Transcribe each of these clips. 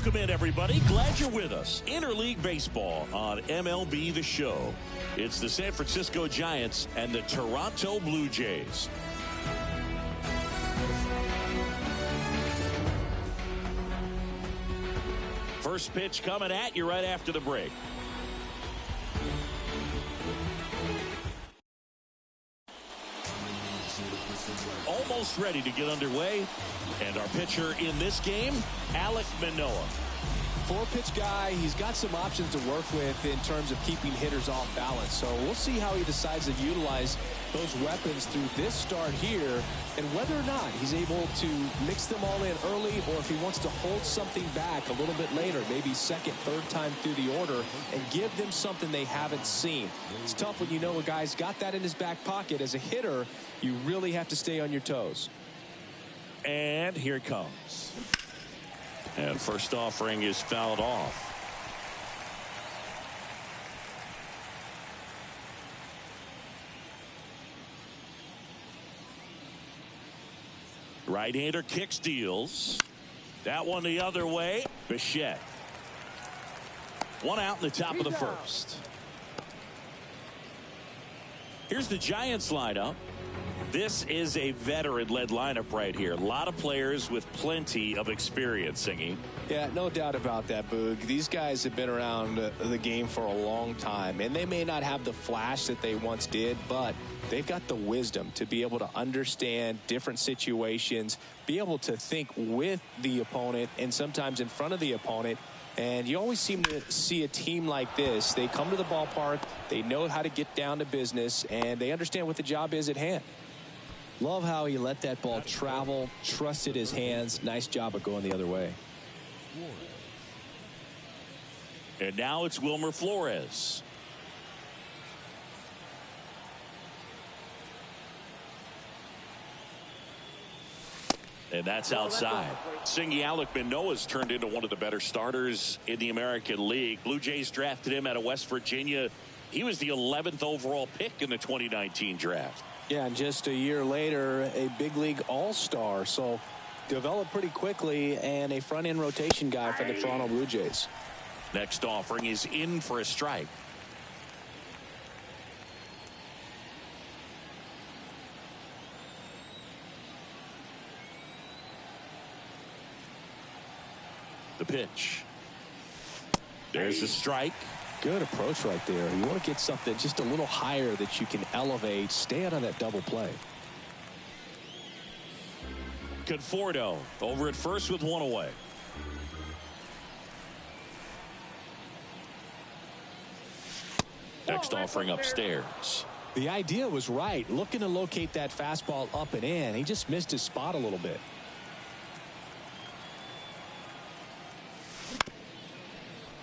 Welcome in, everybody. Glad you're with us. Interleague Baseball on MLB The Show. It's the San Francisco Giants and the Toronto Blue Jays. First pitch coming at you right after the break. Almost ready to get underway. And our pitcher in this game, Alek Manoah. Four-pitch guy. He's got some options to work with in terms of keeping hitters off balance. So we'll see how he decides to utilize those weapons through this start here, and whether or not he's able to mix them all in early, or if he wants to hold something back a little bit later, maybe second, third time through the order, and give them something they haven't seen. It's tough when you know a guy's got that in his back pocket. As a hitter, you really have to stay on your toes. And here it comes. And first offering is fouled off. Right-hander kicks, deals. That one the other way. Bichette. One out in the top of the first. Here's the Giants lineup. This is a veteran-led lineup right here. A lot of players with plenty of experience, Singy. Yeah, no doubt about that, Boog. These guys have been around the game for a long time, and they may not have the flash that they once did, but they've got the wisdom to be able to understand different situations, be able to think with the opponent and sometimes in front of the opponent. And you always seem to see a team like this. They come to the ballpark, they know how to get down to business, and they understand what the job is at hand. Love how he let that ball travel, trusted his hands. Nice job of going the other way. And now it's Wilmer Flores. And that's outside. Singy, Alek Manoah's turned into one of the better starters in the American League. Blue Jays drafted him out of West Virginia. He was the 11th overall pick in the 2019 draft. Yeah, and just a year later, a big league all-star. So developed pretty quickly, and a front-end rotation guy for the Toronto Blue Jays. Next offering is in for a strike. The pitch. There's the strike. Good approach right there. You want to get something just a little higher that you can elevate. Stay out of that double play. Conforto over at first with one away. Next offering upstairs. The idea was right. Looking to locate that fastball up and in. He just missed his spot a little bit.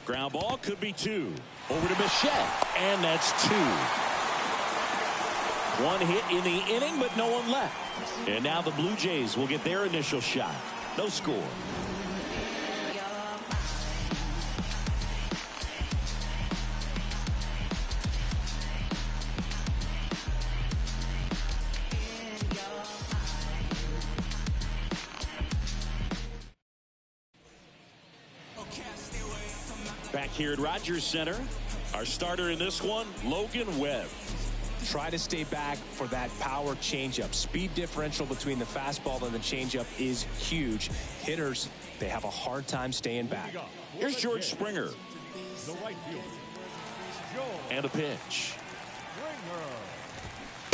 Ground ball could be two. Over to Bichette. And that's two. One hit in the inning, but no one left. And now the Blue Jays will get their initial shot. No score. Back here at Rogers Center, our starter in this one, Logan Webb. Try to stay back for that power changeup. Speed differential between the fastball and the changeup is huge. Hitters, they have a hard time staying back. Here's George Springer. And a pitch.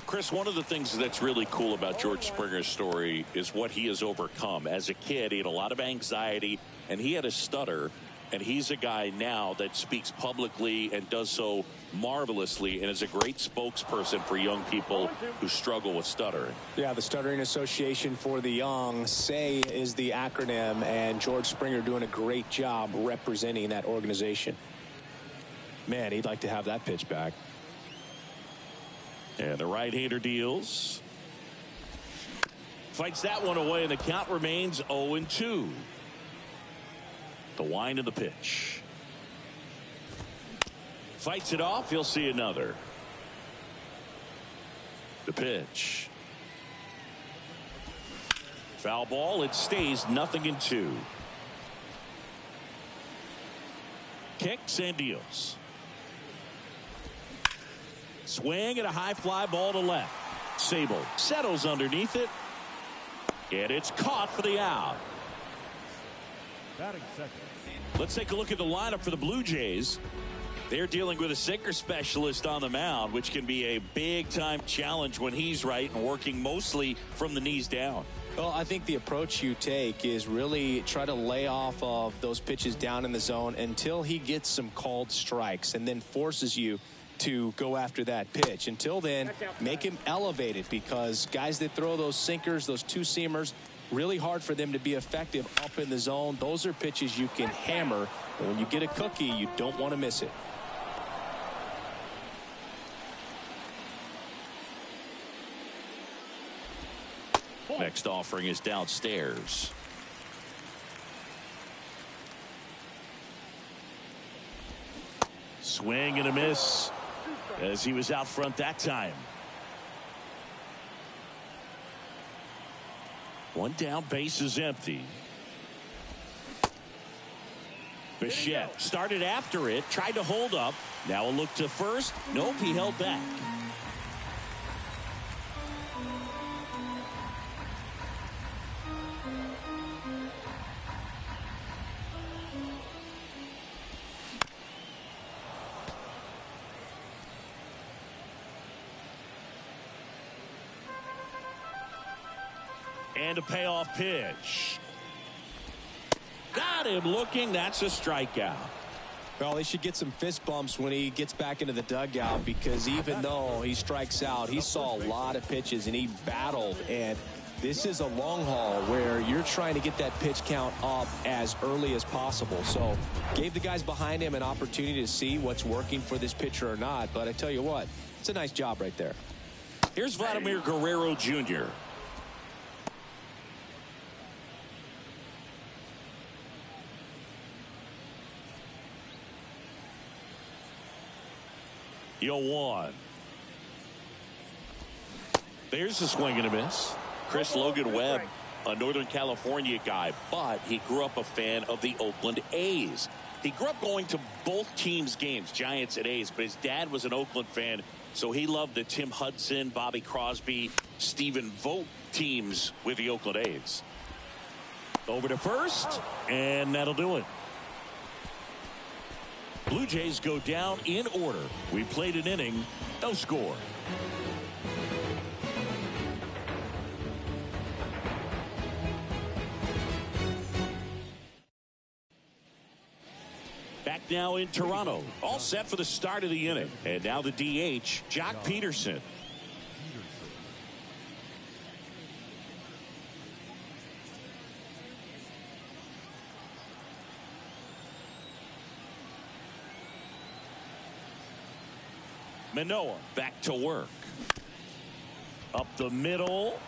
Chris, one of the things that's really cool about George Springer's story is what he has overcome. As a kid, he had a lot of anxiety, and he had a stutter. And he's a guy now that speaks publicly and does so marvelously and is a great spokesperson for young people who struggle with stuttering. Yeah, the Stuttering Association for the Young, SAY is the acronym, and George Springer doing a great job representing that organization. Man, he'd like to have that pitch back. And the right-hander deals. Fights that one away, and the count remains 0-2. The wind of the pitch. Fights it off. He'll see another. The pitch. Foul ball. It stays 0-2. Kicks and deals. Swing and a high fly ball to left. Sable settles underneath it. And it's caught for the out. Batting second. Let's take a look at the lineup for the Blue Jays. They're dealing with a sinker specialist on the mound, which can be a big-time challenge when he's right and working mostly from the knees down. Well, I think the approach you take is really try to lay off of those pitches down in the zone until he gets some called strikes and then forces you to go after that pitch. Until then, make him elevated, because guys that throw those sinkers, those two-seamers, really hard for them to be effective up in the zone. Those are pitches you can hammer. And when you get a cookie, you don't want to miss it. Next offering is downstairs. Swing and a miss as he was out front that time. One down, base is empty. Bichette started after it, tried to hold up. Now a look to first. Nope, he held back. And a payoff pitch. Got him looking. That's a strikeout. Well, they should get some fist bumps when he gets back into the dugout, because even though he strikes out, he saw a lot of pitches and he battled. And this is a long haul where you're trying to get that pitch count up as early as possible. So gave the guys behind him an opportunity to see what's working for this pitcher or not. But I tell you what, it's a nice job right there. Here's Vladimir Guerrero Jr. Yo, 1. There's a swing and a miss. Chris Logan Webb, a Northern California guy, but he grew up a fan of the Oakland A's. He grew up going to both teams' games, Giants and A's, but his dad was an Oakland fan, so he loved the Tim Hudson, Bobby Crosby, Stephen Vogt teams with the Oakland A's. Over to first, and that'll do it. Blue Jays go down in order. We played an inning, no score. Back now in Toronto, all set for the start of the inning. And now the DH, Jock Peterson. Manoah back to work. Up the middle.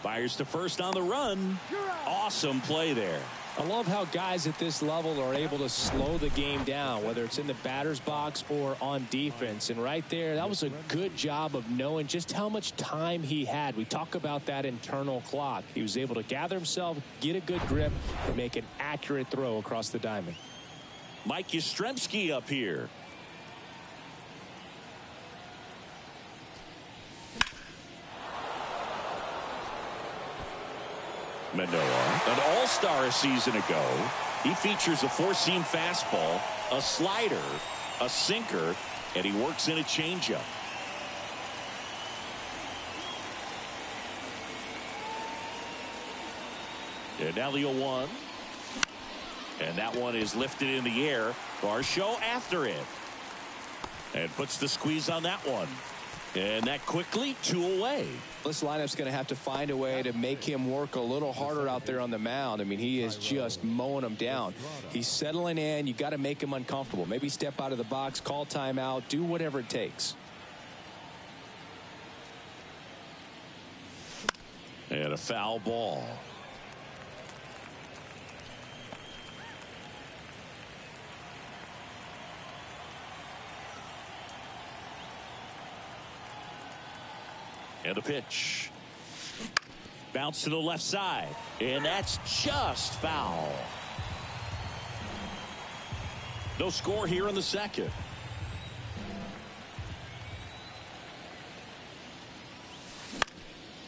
Fires to first on the run. Awesome play there. I love how guys at this level are able to slow the game down, whether it's in the batter's box or on defense. And right there, that was a good job of knowing just how much time he had. We talk about that internal clock. He was able to gather himself, get a good grip, and make an accurate throw across the diamond. Mike Yastrzemski up here. Manoah, an all-star a season ago. He features a four-seam fastball, a slider, a sinker, and he works in a changeup. And now the 0-1. And that one is lifted in the air. Varsho after it. And puts the squeeze on that one. And that quickly 2 away. This lineup's going to have to find a way to make him work a little harder out there on the mound. I mean, he is just mowing them down. He's settling in. You got to make him uncomfortable. Maybe step out of the box, call timeout, do whatever it takes. And a foul ball. And a pitch. Bounce to the left side. And that's just foul. No score here in the second.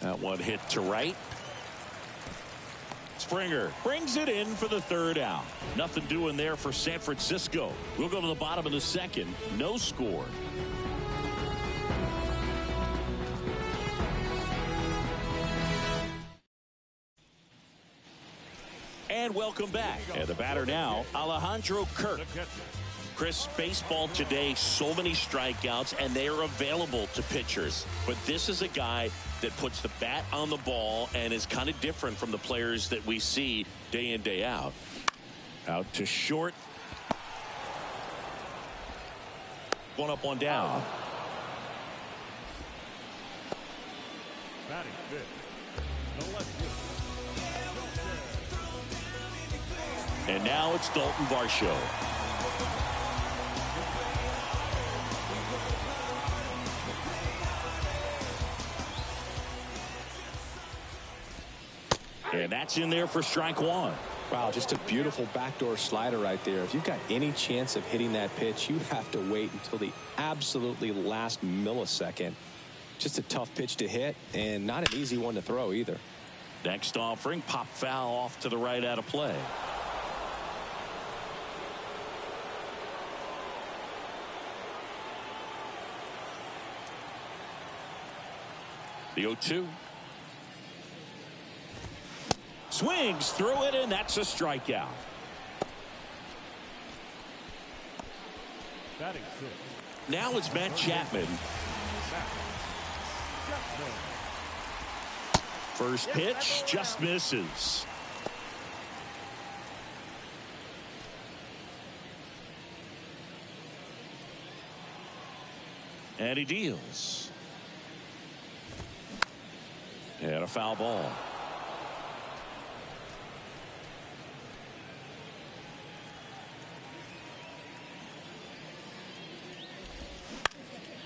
That one hit to right. Springer brings it in for the third out. Nothing doing there for San Francisco. We'll go to the bottom of the second. No score. And welcome back. And the batter now, Alejandro Kirk. Chris, baseball today, so many strikeouts, and they are available to pitchers. But this is a guy that puts the bat on the ball and is kind of different from the players that we see day in, day out. Out to short. One up, one down. Batting fifth. No left field. And now it's Dalton Varsho. And that's in there for strike one. Wow, just a beautiful backdoor slider right there. If you've got any chance of hitting that pitch, you have to wait until the absolutely last millisecond. Just a tough pitch to hit, and not an easy one to throw either. Next offering, pop foul off to the right out of play. The 0-2. Swings through it, and that's a strikeout. Batting six. Now it's Matt Chapman. First pitch just misses. And he deals. And a foul ball.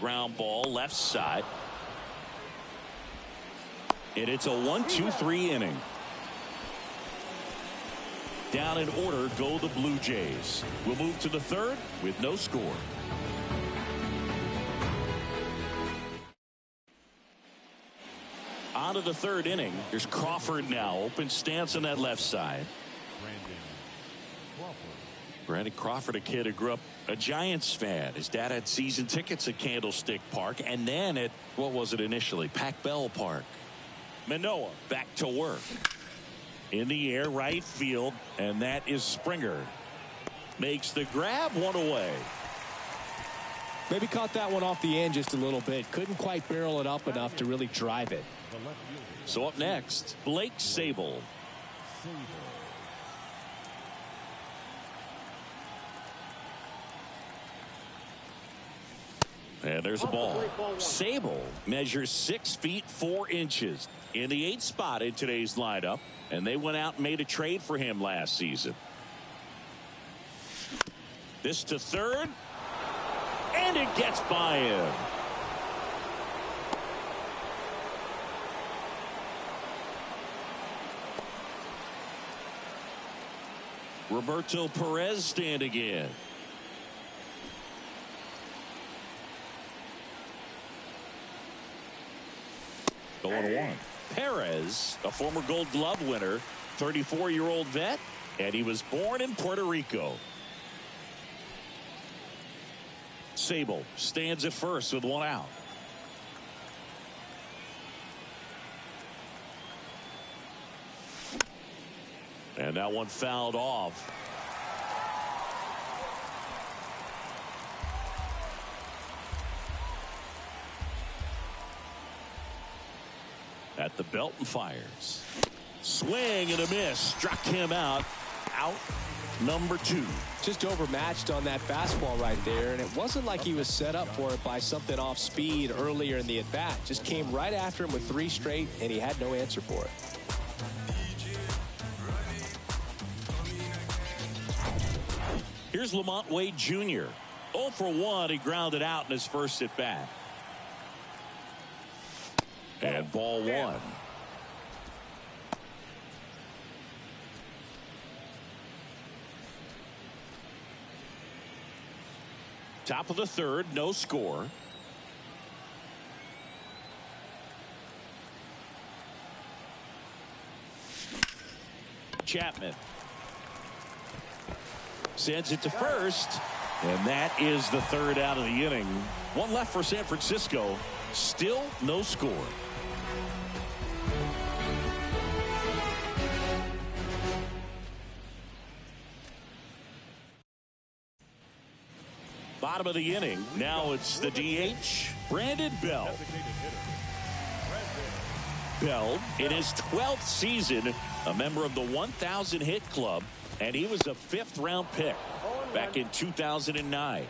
Ground ball left side. And it's a 1-2-3 inning. Down in order go the Blue Jays. We'll move to the third with no score. On to the third inning. Here's Crawford now. Open stance on that left side. Brandon Crawford, a kid who grew up a Giants fan. His dad had season tickets at Candlestick Park and then at, what was it initially, Pac Bell Park. Manoah back to work. In the air, right field, and that is Springer. Makes the grab, one away. Maybe caught that one off the end just a little bit. Couldn't quite barrel it up enough to really drive it. So up next, Blake Sabol. And there's a ball. Sabol measures 6 feet 4 inches in the 8th spot in today's lineup, and they went out and made a trade for him last season. This to third, and it gets by him. Roberto Perez standing in. The 1-1. Perez, a former Gold Glove winner, 34-year-old vet, and he was born in Puerto Rico. Sabol stands at first with one out. And that one fouled off. At the belt and fires. Swing and a miss. Struck him out. Out number 2. Just overmatched on that fastball right there, and it wasn't like he was set up for it by something off speed earlier in the at-bat. Just came right after him with 3 straight, and he had no answer for it. Here's Lamont Wade Jr. 0 for 1. He grounded out in his first at-bat. And ball 1. Top of the third, no score. Chapman sends it to first, and that is the third out of the inning. One left for San Francisco. Still no score. Bottom of the inning. Now it's the DH, Brandon Bell. Bell, in his 12th season, a member of the 1,000 hit club, and he was a 5th-round pick back in 2009.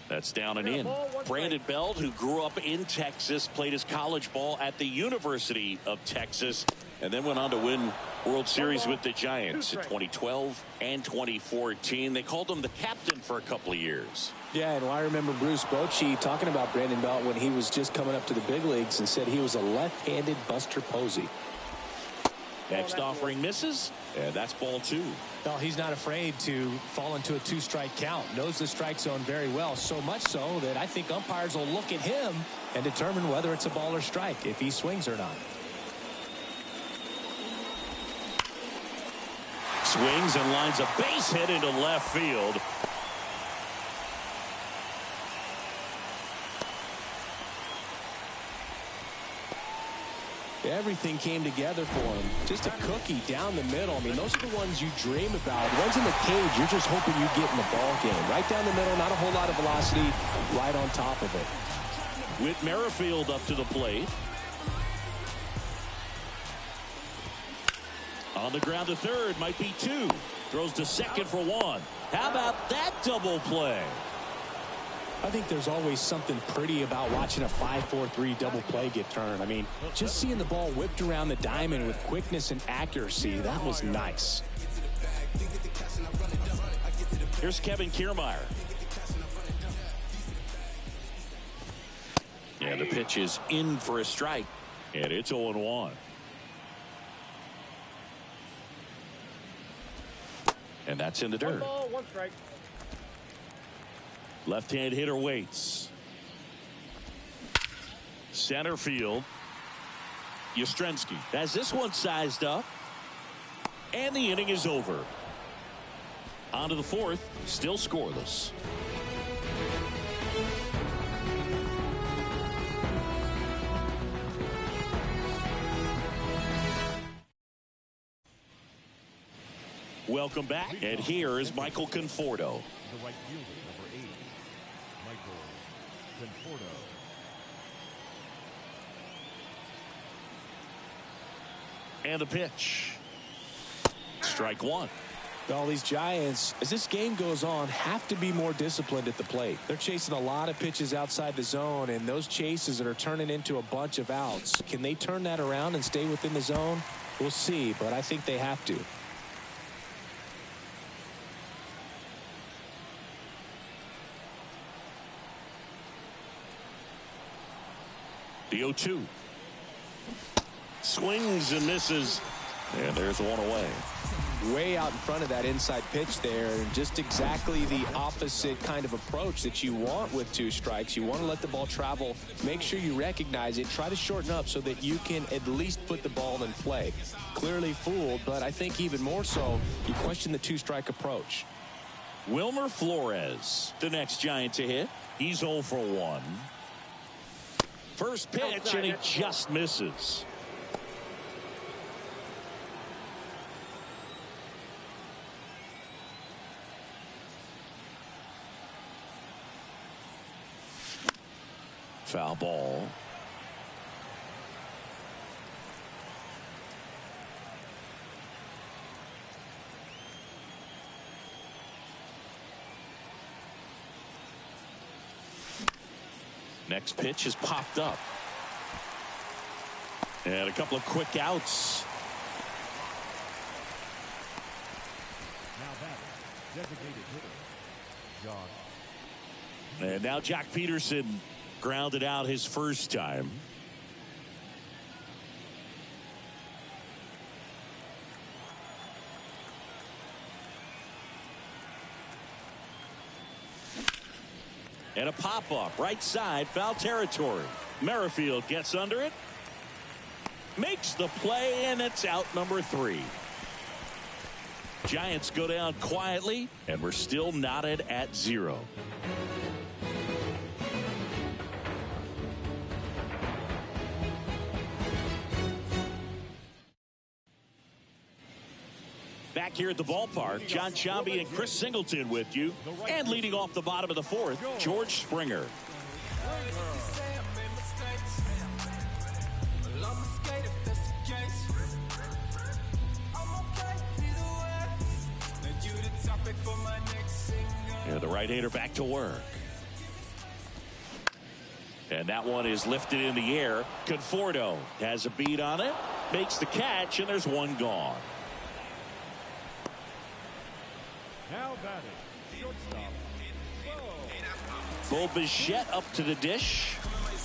That's down and in. Brandon Bell, who grew up in Texas, played his college ball at the University of Texas, and then went on to win World Series with the Giants in 2012 and 2014. They called him the captain for a couple of years. Yeah, and I remember Bruce Bochy talking about Brandon Bell when he was just coming up to the big leagues and said he was a left-handed Buster Posey. Next offering misses, and that's ball 2. Well, he's not afraid to fall into a 2-strike count. Knows the strike zone very well, so much so that I think umpires will look at him and determine whether it's a ball or strike, if he swings or not. Swings and lines a base hit into left field. Everything came together for him. Just a cookie down the middle. I mean, those are the ones you dream about. The ones in the cage, you're just hoping you get in the ball game. Right down the middle, not a whole lot of velocity, right on top of it. With Merrifield up to the plate. On the ground to third, might be 2. Throws to second for 1. How about that double play? I think there's always something pretty about watching a 5-4-3 double play get turned. I mean, just seeing the ball whipped around the diamond with quickness and accuracy, that was nice. Here's Kevin Kiermaier. And the pitch is in for a strike. And it's 0-1. And that's in the dirt. 1 ball, 1 strike. Left-hand hitter waits. Center field. Yastrzemski has this one sized up. And the inning is over. On to the 4th. Still scoreless. Welcome back. And here is Michael Conforto. The right fielder, number 80, Michael Conforto. And the pitch. Strike 1. All these Giants, as this game goes on, have to be more disciplined at the plate. They're chasing a lot of pitches outside the zone, and those chases that are turning into a bunch of outs. Can they turn that around and stay within the zone? We'll see, but I think they have to. The 0-2. Swings and misses. And there's one away. Way out in front of that inside pitch there, and just exactly the opposite kind of approach that you want with 2 strikes. You want to let the ball travel, make sure you recognize it, try to shorten up so that you can at least put the ball in play. Clearly fooled, but I think even more so, you question the 2-strike approach. Wilmer Flores, the next Giant to hit. He's 0 for 1. First pitch, and he just misses. Foul ball. Next pitch is popped up. And a couple of quick outs. Now batting, designated hitter, Jock. And now Jock Peterson grounded out his first time. And a pop-up right side, foul territory. Merrifield gets under it. Makes the play, and it's out number 3. Giants go down quietly, and we're still knotted at 0. Back here at the ballpark, John Chambi and Chris Singleton with you. And leading off the bottom of the 4th, George Springer. Yeah, the right-hander back to work. And that one is lifted in the air. Conforto has a beat on it, makes the catch, and there's one gone. Now batting, shortstop. Bo Bichette up to the dish.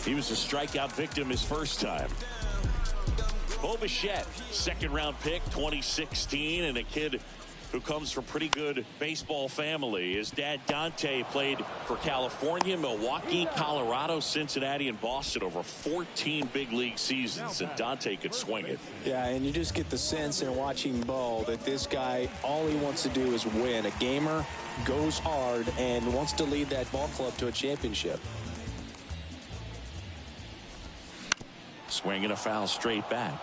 He was a strikeout victim his first time. Bo Bichette, second-round pick, 2016, and a kid who comes from pretty good baseball family. His dad, Dante, played for California, Milwaukee, Colorado, Cincinnati, and Boston over 14 big league seasons, and Dante could swing it. Yeah, and you just get the sense in watching Bo that this guy, all he wants to do is win. A gamer, goes hard, and wants to lead that ball club to a championship. Swing and a foul straight back.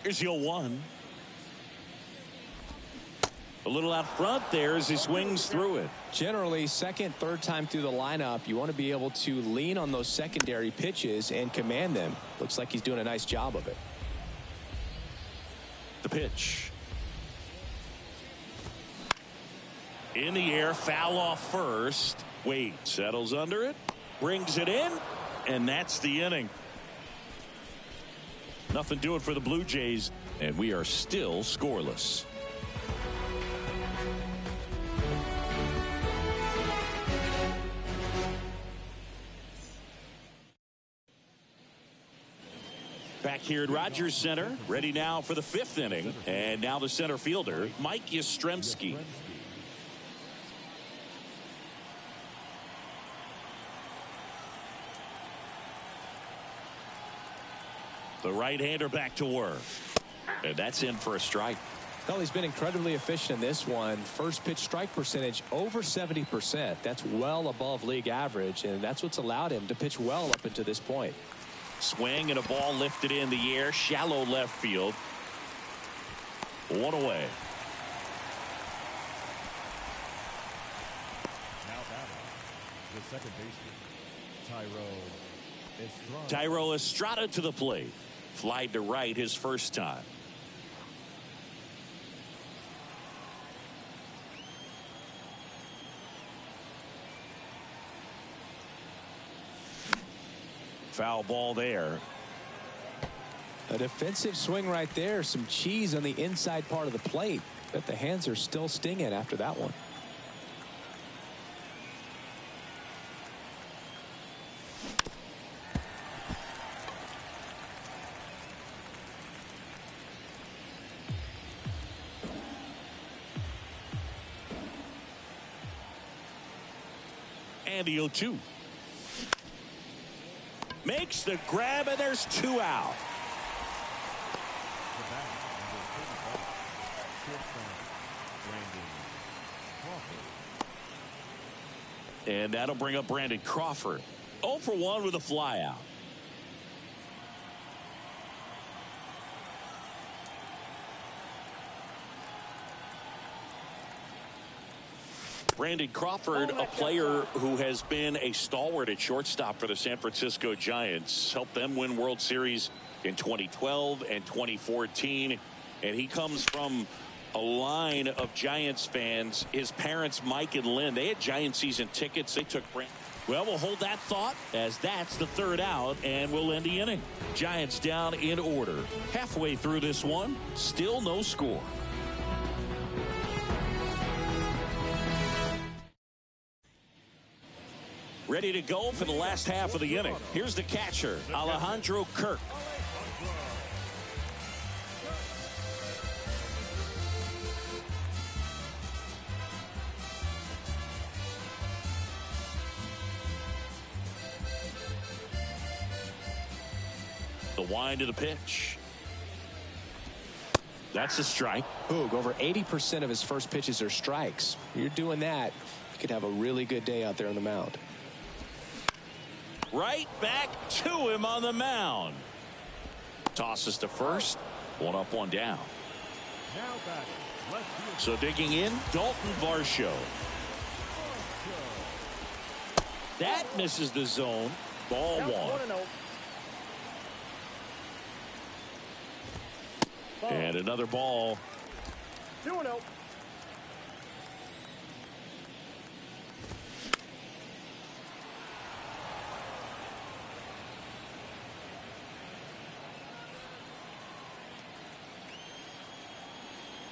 Here's the 0-1. A little out front there as he swings through it. Generally, second, third time through the lineup, you want to be able to lean on those secondary pitches and command them. Looks like he's doing a nice job of it. The pitch. In the air, foul off first. Wade settles under it, brings it in, and that's the inning. Nothing doing for the Blue Jays, and we are still scoreless. Back here at Rogers Center, ready now for the 5th inning, and now the center fielder, Mike Yastrzemski. The right-hander back to work. And that's in for a strike. Well, he's been incredibly efficient in this one. First pitch strike percentage over 70%. That's well above league average, and that's what's allowed him to pitch well up until this point. Swing and a ball lifted in the air, shallow left field. One away. Now batting, the second baseman, Tyro Estrada to the plate. Flied to right his first time. Foul ball there. A defensive swing right there. Some cheese on the inside part of the plate. But the hands are still stinging after that one. And the 0-2. Makes the grab, and there's 2 out. And that'll bring up Brandon Crawford. 0 for 1 with a fly out. Brandon Crawford, a player who has been a stalwart at shortstop for the San Francisco Giants, helped them win World Series in 2012 and 2014. And he comes from a line of Giants fans. His parents, Mike and Lynn, they had Giant season tickets. They took Brandon. Well, we'll hold that thought as that's the 3rd out, and we'll end the inning. Giants down in order. Halfway through this one, still no score. Ready to go for the last half of the inning. Here's the catcher, Alejandro Kirk. wind of the pitch. That's a strike. Boog, over 80% of his first pitches are strikes. You're doing that, you could have a really good day out there on the mound. Right back to him on the mound. Tosses to first. One up, one down. Now batting, left field. So digging in, Dalton Varsho. That misses the zone. Ball one. And another ball. 2-0.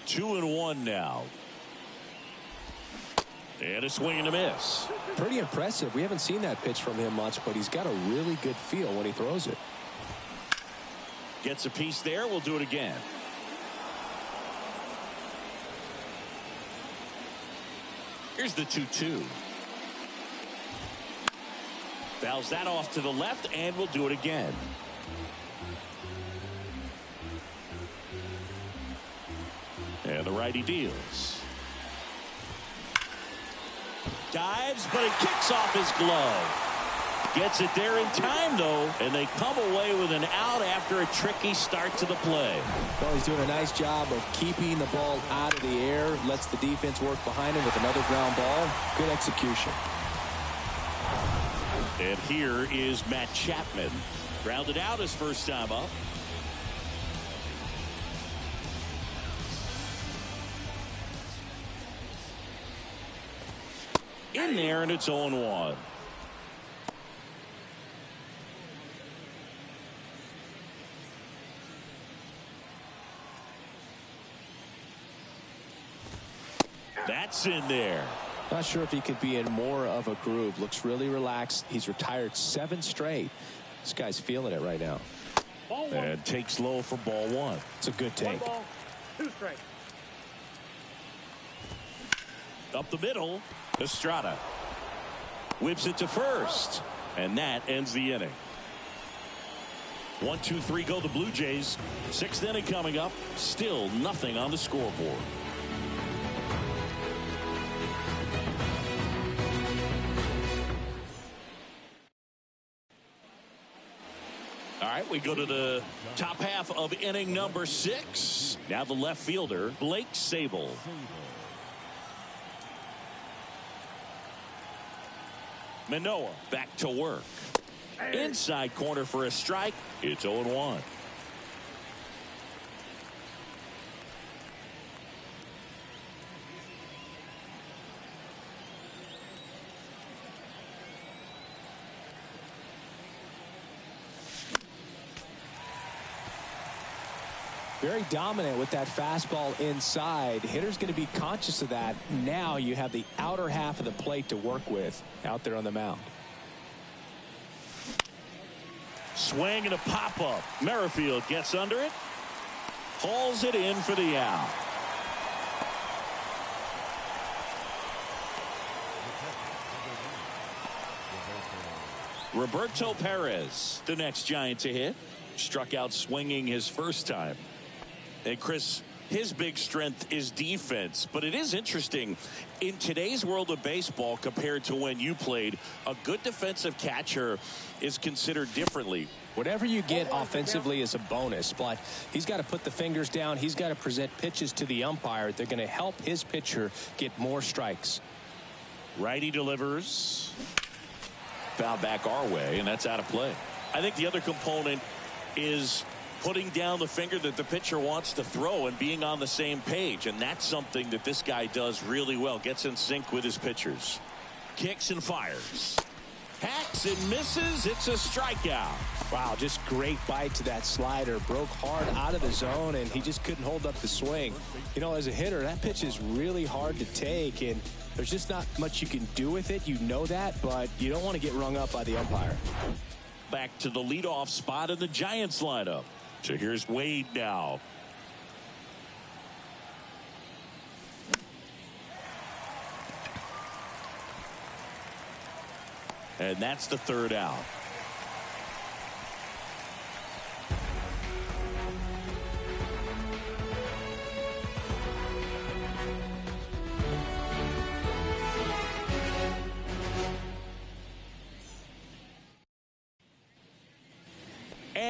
Two and one now. And a swing and a miss. Pretty impressive. We haven't seen that pitch from him much, but he's got a really good feel when he throws it. Gets a piece there. We'll do it again. Here's the 2-2. Fouls that off to the left, and we'll do it again. And the righty deals. Dives, but it kicks off his glove. Gets it there in time, though, and they come away with an out after a tricky start to the play. Well, he's doing a nice job of keeping the ball out of the air, lets the defense work behind him with another ground ball. Good execution. And here is Matt Chapman. Grounded out his first time up. In there, and it's 0-1. That's in there. Not sure if he could be in more of a groove. Looks really relaxed. He's retired 7 straight. This guy's feeling it right now. And takes low for ball one. It's a good take. 1 ball, 2 strikes. Up the middle, Estrada whips it to first, and that ends the inning. 1, 2, 3 go the Blue Jays. 6th inning coming up. Still nothing on the scoreboard. All right, we go to the top half of inning number 6. Now the left fielder, Blake Sable. Manoah back to work. Inside corner for a strike. It's 0-1. Very dominant with that fastball inside. Hitter's going to be conscious of that. Now you have the outer half of the plate to work with out there on the mound. Swing and a pop-up. Merrifield gets under it. Hauls it in for the out. Roberto Perez, the next Giant to hit. Struck out swinging his first time. And Chris, his big strength is defense, but it is interesting in today's world of baseball compared to when you played. A good defensive catcher is considered differently. Whatever you get offensively is a bonus, but he's got to put the fingers down. He's got to present pitches to the umpire. They're going to help his pitcher get more strikes. Righty delivers. Foul back our way, and that's out of play. I think the other component is putting down the finger that the pitcher wants to throw and being on the same page, and that's something that this guy does really well. Gets in sync with his pitchers. Kicks and fires. Hacks and misses. It's a strikeout. Wow, just great bite to that slider. Broke hard out of the zone, and he just couldn't hold up the swing. You know, as a hitter, that pitch is really hard to take, and there's just not much you can do with it. You know that, but you don't want to get rung up by the umpire. Back to the leadoff spot in the Giants lineup. So here's Wade now. And that's the third out.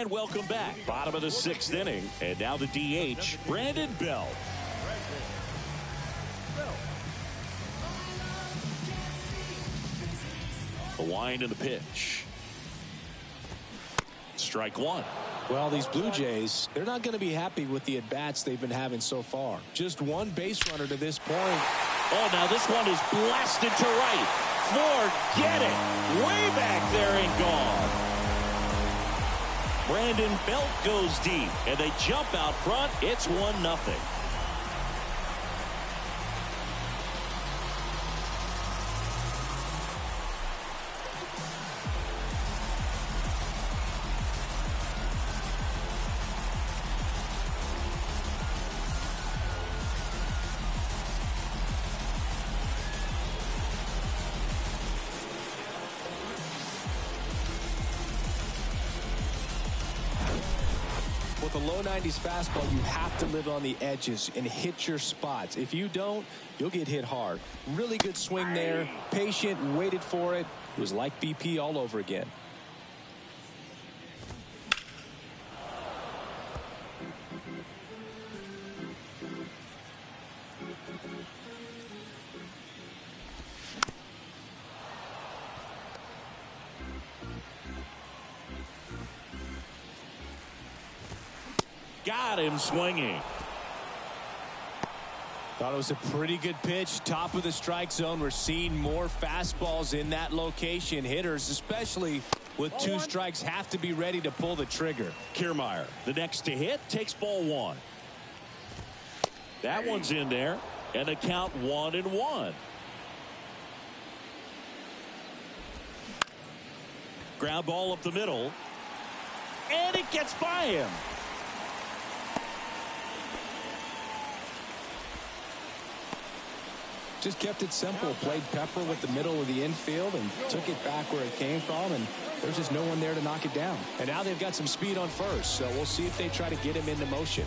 And welcome back. Bottom of the 6th inning. And now the DH, Brandon Belt. The wind and the pitch. Strike one. Well, these Blue Jays, they're not going to be happy with the at-bats they've been having so far. Just one base runner to this point. Oh, now this one is blasted to right. Forget it. Way back there and gone. Brandon Belt goes deep, and they jump out front. It's 1-0. With a low 90s fastball, you have to live on the edges and hit your spots. If you don't, you'll get hit hard. Really good swing there. Patient, waited for it. It was like BP all over again. Got him swinging. Thought it was a pretty good pitch. Top of the strike zone. We're seeing more fastballs in that location. Hitters, especially with 2 strikes, have to be ready to pull the trigger. Kiermaier, the next to hit, takes ball 1. That one's in there, and the count 1-1. Ground ball up the middle, and it gets by him. Just kept it simple. Played pepper with the middle of the infield and took it back where it came from, and there's just no one there to knock it down. And now they've got some speed on first, so we'll see if they try to get him into motion.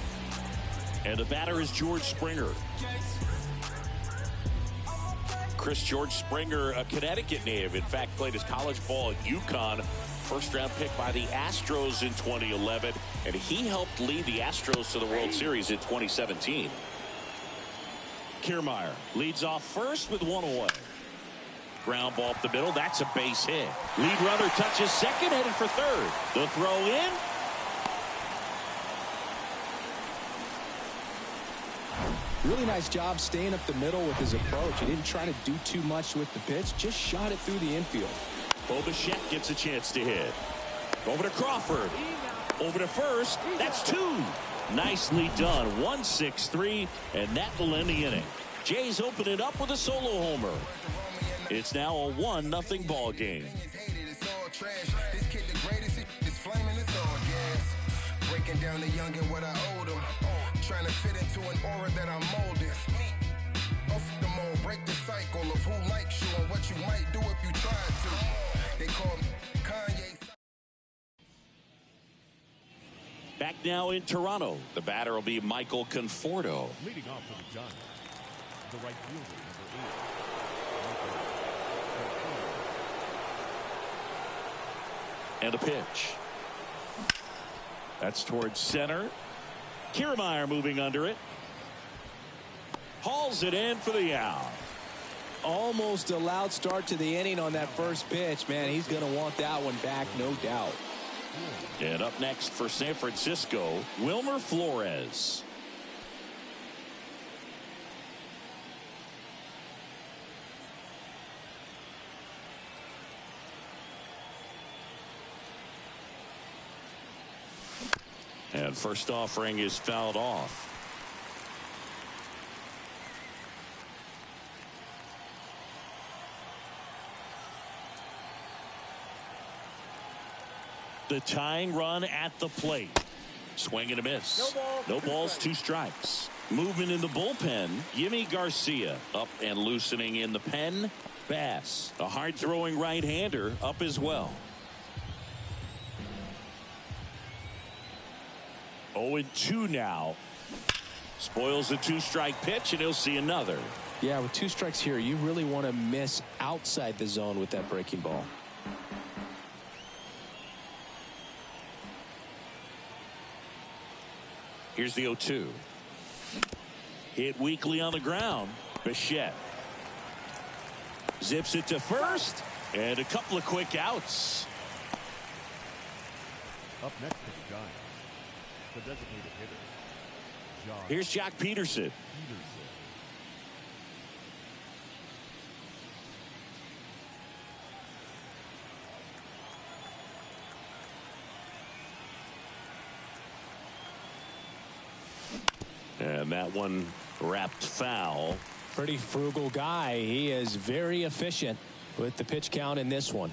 And the batter is George Springer. George Springer, a Connecticut native. In fact, played his college ball at UConn. First-round pick by the Astros in 2011, and he helped lead the Astros to the World Series in 2017. Kiermaier leads off first with 1 away. Ground ball up the middle. That's a base hit. Lead runner touches second, headed for third. The throw in. Really nice job staying up the middle with his approach. He didn't try to do too much with the pitch. Just shot it through the infield. Bo Bichette gets a chance to hit. Over to Crawford. Over to first. That's 2. Nicely done. 1-6-3, and that will end the inning. Jays open it up with a solo homer. It's now a 1-0 ball game. Breaking down the young and what I owed him. Trying to fit into an aura that I'm molded. Off the mold, break the cycle of who likes you and what you might do if you tried to. They call me Kanye. Back now in Toronto. The batter will be Michael Conforto. Leading off for the Giants, the right fielder, And a pitch. That's towards center. Kiermaier moving under it. Hauls it in for the out. Almost a loud start to the inning on that first pitch. Man, he's going to want that one back, no doubt. And up next for San Francisco, Wilmer Flores. And first offering is fouled off. The tying run at the plate. Swing and a miss. No balls, 2 strikes. Movement in the bullpen. Yimi Garcia up and loosening in the pen. Bass, a hard-throwing right-hander, up as well. 0-2 now. Spoils the 2-strike pitch, and he'll see another. Yeah, with 2 strikes here, you really want to miss outside the zone with that breaking ball. Here's the 0-2. Hit weakly on the ground. Bichette zips it to first, and a couple of quick outs. Up next for the Giants, the designated hitter, Josh Here's Jack Peterson. And that one wrapped foul. Pretty frugal guy. He is very efficient with the pitch count in this one.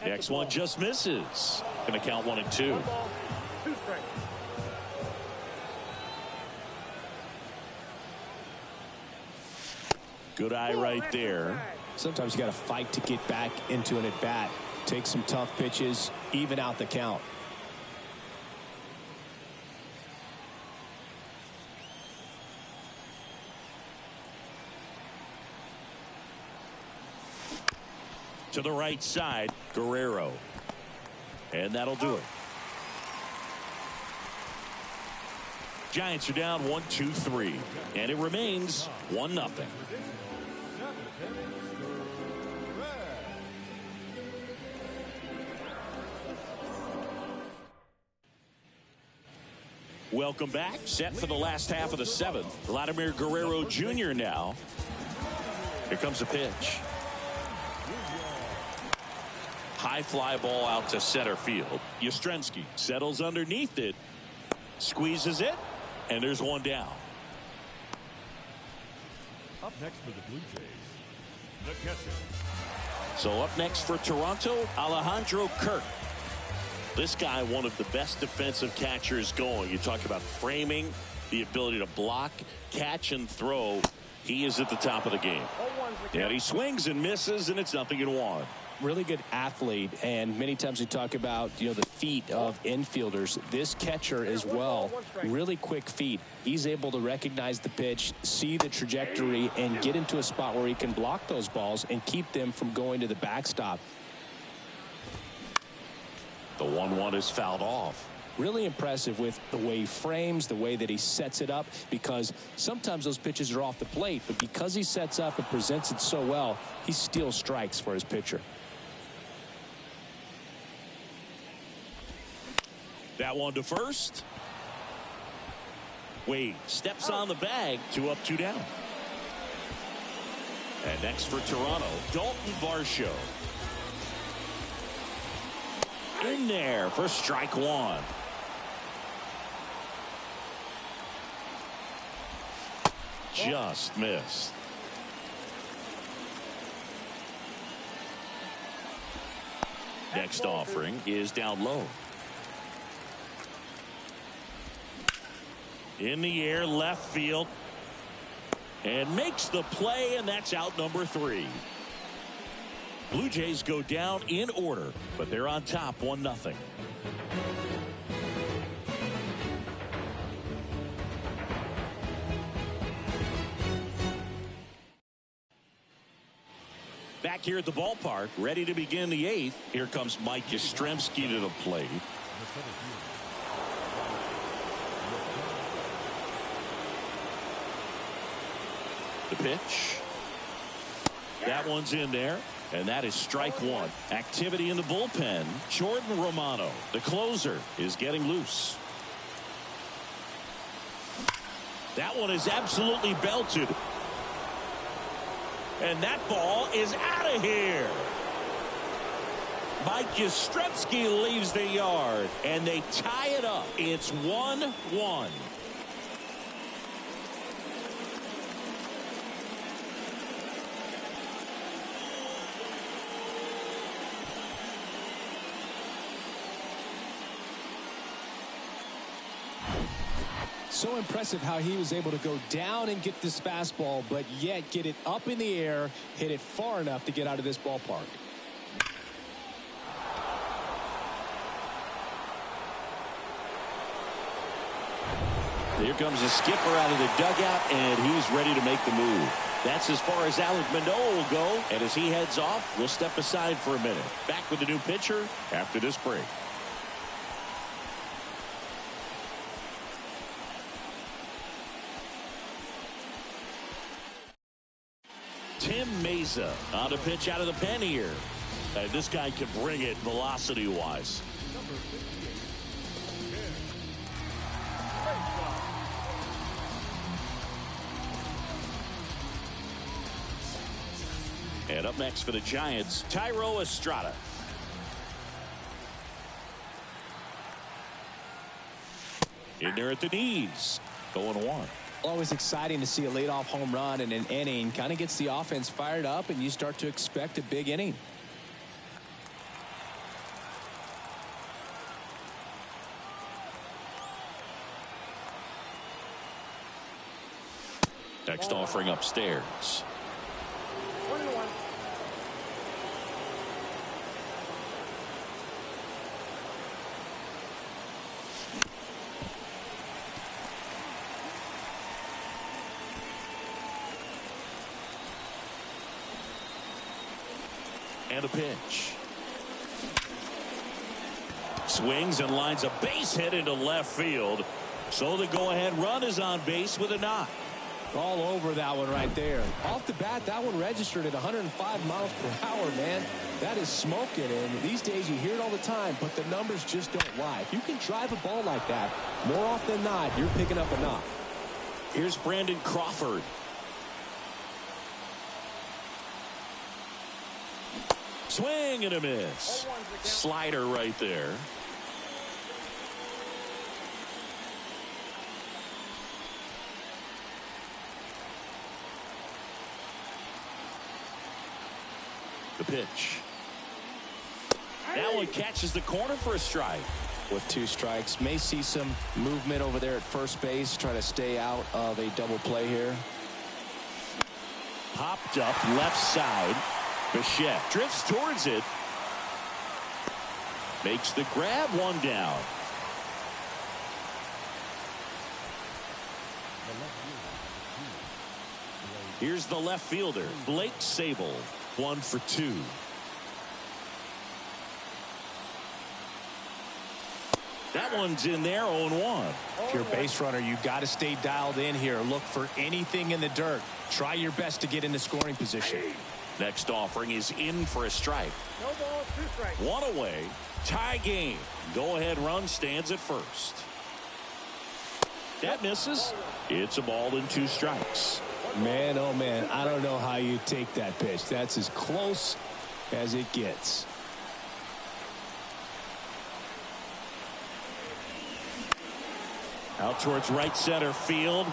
Next one just misses. Going to count 1-2. 1 ball, 2 strikes. Good eye right there. Sometimes you got to fight to get back into an at-bat. Take some tough pitches, even out the count. To the right side, Guerrero. And that'll do it. Giants are down 1-2-3. And it remains 1-0. Welcome back. Set for the last half of the 7th. Vladimir Guerrero Jr. now. Here comes the pitch. High fly ball out to center field. Yastrzemski settles underneath it, squeezes it, and there's one down. Up next for the Blue Jays, the catcher. So up next for Toronto, Alejandro Kirk. This guy, one of the best defensive catchers going. You talk about framing, the ability to block, catch, and throw. He is at the top of the game. And he swings and misses, and it's 0-1. Really good athlete, and many times we talk about, the feet of infielders. This catcher as well, really quick feet. He's able to recognize the pitch, see the trajectory, and get into a spot where he can block those balls and keep them from going to the backstop. The 1-1 is fouled off. Really impressive with the way he frames, the way that he sets it up, because sometimes those pitches are off the plate, but because he sets up and presents it so well, he steals strikes for his pitcher. That one to first. Wade steps on the bag. 2 up, 2 down. And next for Toronto, Dalton Varsho. In there for strike 1. Just missed. Next offering is down low. In the air, left field. And makes the play, and that's out number 3. Blue Jays go down in order, but they're on top 1-0. Back here at the ballpark, ready to begin the 8th. Here comes Mike Yastrzemski to the plate. The pitch. That one's in there, and that is strike 1. Activity in the bullpen. Jordan Romano, the closer, is getting loose. That one is absolutely belted. And that ball is out of here. Mike Yastrzemski leaves the yard, and they tie it up. It's 1-1. So impressive how he was able to go down and get this fastball, but yet get it up in the air, hit it far enough to get out of this ballpark. Here comes the skipper out of the dugout, and he's ready to make the move. That's as far as Alec Manoah will go. And as he heads off, we'll step aside for a minute. Back with the new pitcher after this break. Tim Meza on a pitch out of the pen here. And this guy can bring it velocity-wise. And up next for the Giants, Thairo Estrada. In there at the knees. 0-1. Always exciting to see a leadoff home run in an inning. Kind of gets the offense fired up, and you start to expect a big inning. Next offering upstairs. 1-1. And a pitch. Swings and lines a base hit into left field. So the go-ahead run is on base with a knock. All over that one right there. Off the bat, that one registered at 105 miles per hour, man. That is smoking, and these days you hear it all the time, but the numbers just don't lie. If you can drive a ball like that, more often than not, you're picking up a knock. Here's Brandon Crawford. Swing and a miss. Slider right there. The pitch. That one catches the corner for a strike. With 2 strikes, may see some movement over there at first base, try to stay out of a double play here. Popped up left side. Bichette drifts towards it. Makes the grab, 1 down. Here's the left fielder, Blake Sable. 1 for 2. That one's in there, 0-1. If you're a base runner, you've got to stay dialed in here. Look for anything in the dirt. Try your best to get into scoring position. Next offering is in for a strike. No ball, 2 strikes. 1 away. Tie game. Go-ahead run stands at first. That misses. It's a ball and 2 strikes. Man, oh man, I don't know how you take that pitch. That's as close as it gets. Out towards right center field.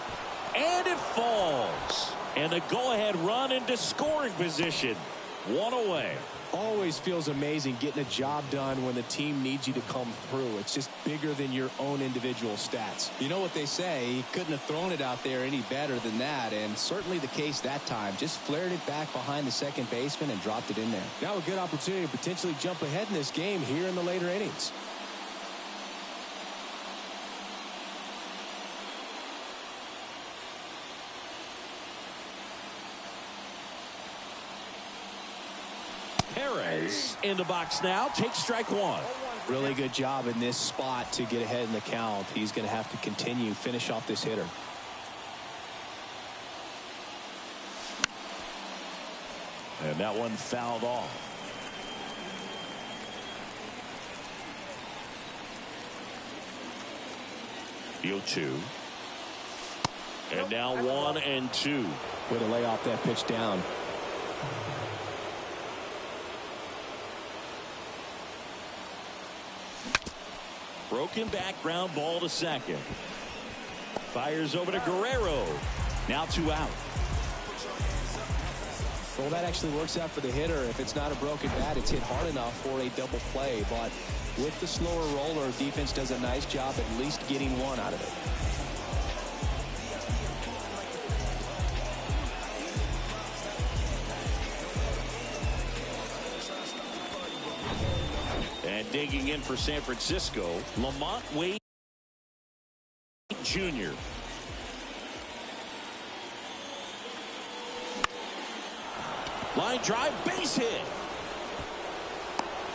And it falls. And a go-ahead run into scoring position. 1 away. Always feels amazing getting a job done when the team needs you to come through. It's just bigger than your own individual stats. You know what they say, he couldn't have thrown it out there any better than that, and certainly the case that time. Just flared it back behind the second baseman and dropped it in there. Now a good opportunity to potentially jump ahead in this game here in the later innings. Perez in the box now. Takes strike 1. Really good job in this spot to get ahead in the count. He's going to have to continue, finish off this hitter. And that one fouled off. The 0-2. And now 1-2. Way to lay off that pitch down. Broken back ground ball to second. Fires over to Guerrero. Now 2 out. Well, that actually works out for the hitter. If it's not a broken bat, it's hit hard enough for a double play. But with the slower roller, defense does a nice job at least getting 1 out of it. And digging in for San Francisco, Lamont Wade Jr. Line drive, base hit.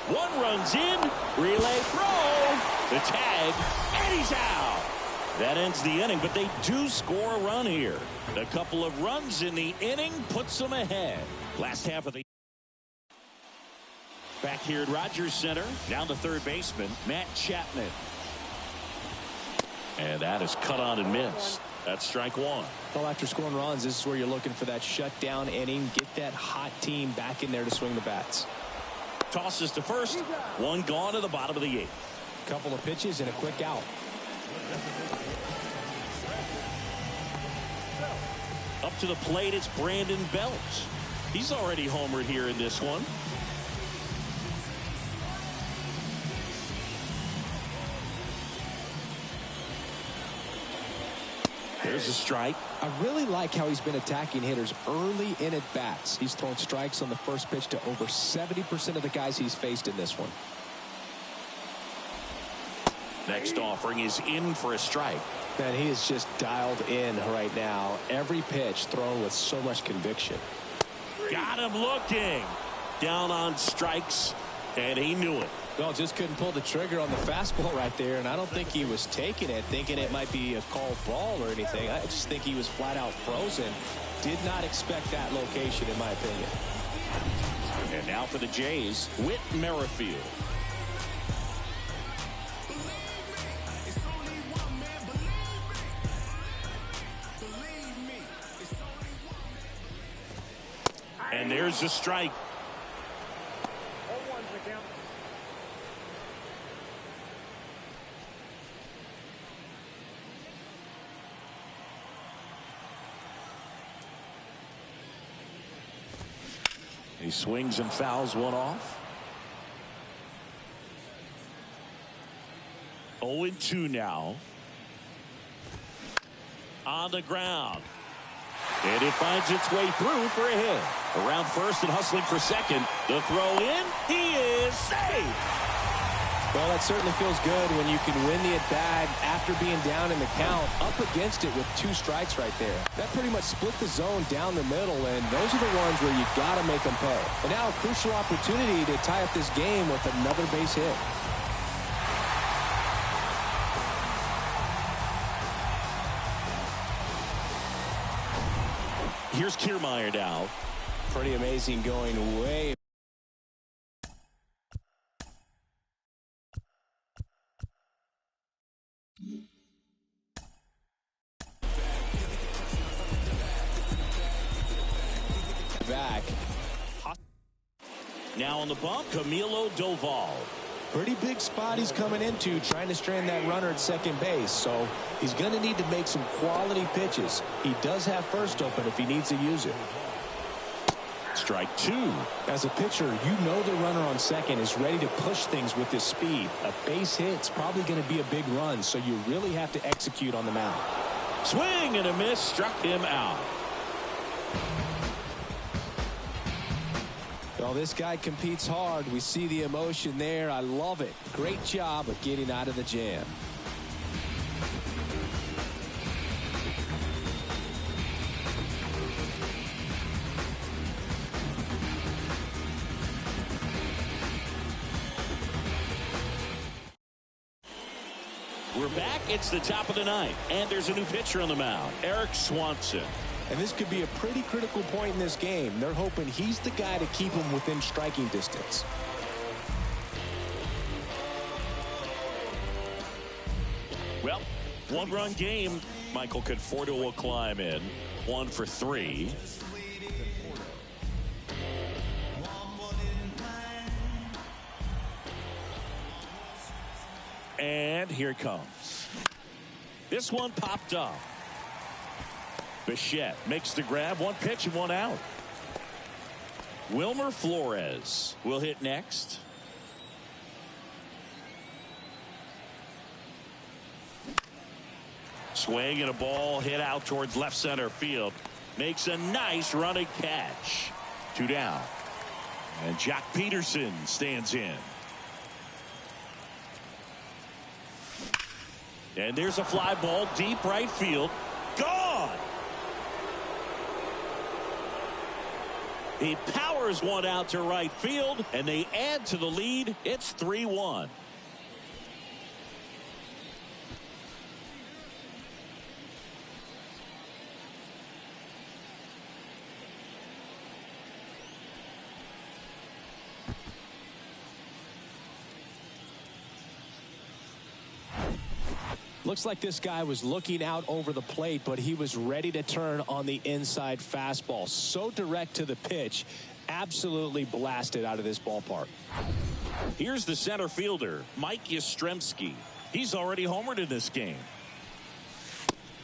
One runs in, relay throw, the tag, and he's out. That ends the inning, but they do score a run here. A couple of runs in the inning puts them ahead. Last half of the back here at Rogers Center, down to third baseman Matt Chapman. And that is cut on and missed. That's strike one. Well, after scoring runs, this is where you're looking for that shutdown inning. Get that hot team back in there to swing the bats. Tosses to first. One gone to the bottom of the eighth. Couple of pitches and a quick out. Up to the plate, it's Brandon Belt. He's already homered here in this one. There's a strike. I really like how he's been attacking hitters early in at bats. He's thrown strikes on the first pitch to over 70% of the guys he's faced in this one. Next offering is in for a strike. Man, he is just dialed in right now. Every pitch thrown with so much conviction. Got him looking. Down on strikes, and he knew it. Well, just couldn't pull the trigger on the fastball right there, and I don't think he was taking it, thinking it might be a called ball or anything. I just think he was flat out frozen. Did not expect that location, in my opinion. And now for the Jays, Whit Merrifield. And there's the strike. He swings and fouls one off. 0-2 now. On the ground. And it finds its way through for a hit. Around first and hustling for second. The throw in. He is safe. Well, that certainly feels good when you can win the at-bat after being down in the count, up against it with 2 strikes right there. That pretty much split the zone down the middle, and those are the ones where you got to make them pay. And now a crucial opportunity to tie up this game with another base hit. Here's Kiermaier now. Pretty amazing, going way back. Now on the bump, Camilo Doval. Pretty big spot he's coming into, trying to strand that runner at second base. So he's going to need to make some quality pitches. He does have first open if he needs to use it. Strike 2. As a pitcher, you know the runner on second is ready to push things with his speed. A base hit's probably going to be a big run, so you really have to execute on the mound. Swing and a miss, struck him out. Well, this guy competes hard. We see the emotion there. I love it. Great job of getting out of the jam. We're back. It's the top of the ninth, and there's a new pitcher on the mound, Eric Swanson. And this could be a pretty critical point in this game. They're hoping he's the guy to keep him within striking distance. Well, one-run game. Michael Conforto will climb in. 1 for 3. And here it comes. This one popped up. Bichette makes the grab. 1 pitch and 1 out. Wilmer Flores will hit next. Swing and a ball hit out towards left center field. Makes a nice running catch. 2 down. And Jack Peterson stands in. And there's a fly ball deep right field. Gone! He powers one out to right field, and they add to the lead. It's 3-1. Looks like this guy was looking out over the plate, but he was ready to turn on the inside fastball. So direct to the pitch, absolutely blasted out of this ballpark. Here's the center fielder, Mike Yastrzemski. He's already homered in this game.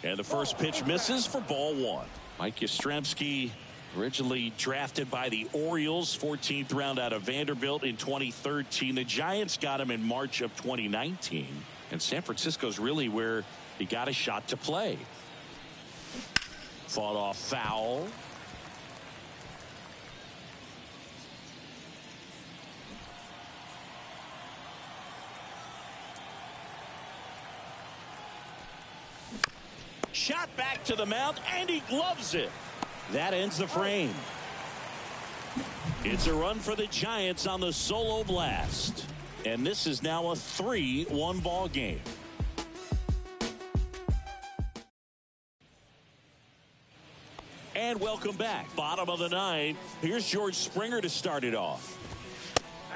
And the first pitch misses for ball one. Mike Yastrzemski, originally drafted by the Orioles, 14th round out of Vanderbilt in 2013. The Giants got him in March of 2019. And San Francisco's really where he got a shot to play. Fought off foul. Shot back to the mound, and he gloves it. That ends the frame. It's a run for the Giants on the solo blast. And this is now a 3-1 ball game. And welcome back. Bottom of the ninth. Here's George Springer to start it off.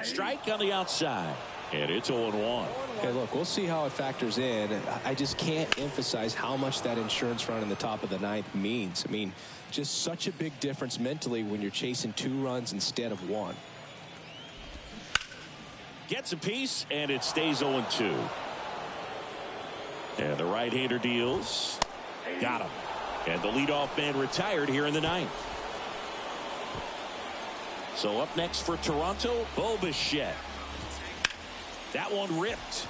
Strike on the outside. And it's 0-1. Okay, look, we'll see how it factors in. I just can't emphasize how much that insurance run in the top of the ninth means. I mean, just such a big difference mentally when you're chasing 2 runs instead of 1. Gets a piece, and it stays 0-2. And the right-hander deals. Got him. And the leadoff man retired here in the ninth. So up next for Toronto, Bo Bichette. That one ripped.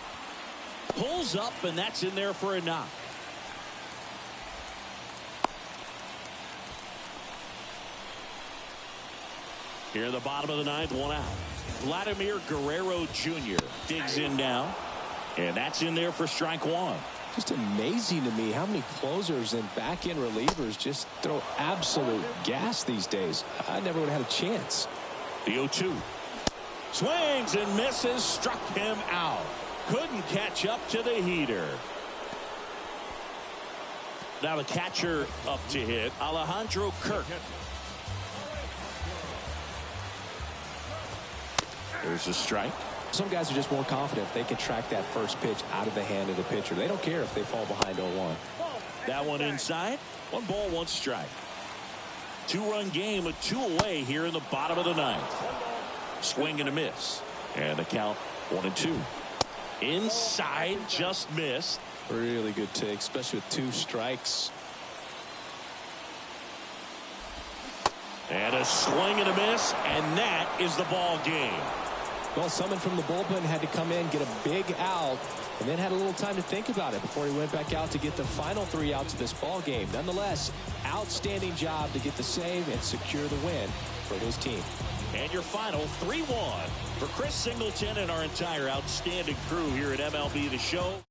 Pulls up, and that's in there for a knock. Here in the bottom of the ninth, 1 out. Vladimir Guerrero Jr. digs in now, and that's in there for strike 1. Just amazing to me how many closers and back-end relievers just throw absolute gas these days. I never would have had a chance. The 0-2. Swings and misses, struck him out. Couldn't catch up to the heater. Now the catcher up to hit, Alejandro Kirk. There's a strike. Some guys are just more confident if they can track that first pitch out of the hand of the pitcher. They don't care if they fall behind 0-1. That one inside. 1 ball, 1 strike. 2-run game with 2 away here in the bottom of the ninth. Swing and a miss. And the count 1-2. Inside, just missed. Really good take, especially with 2 strikes. And a swing and a miss, and that is the ball game. Well, someone from the bullpen had to come in, get a big out, and then had a little time to think about it before he went back out to get the final 3 outs of this ball game. Nonetheless, outstanding job to get the save and secure the win for his team. And your final 3-1 for Chris Singleton and our entire outstanding crew here at MLB The Show.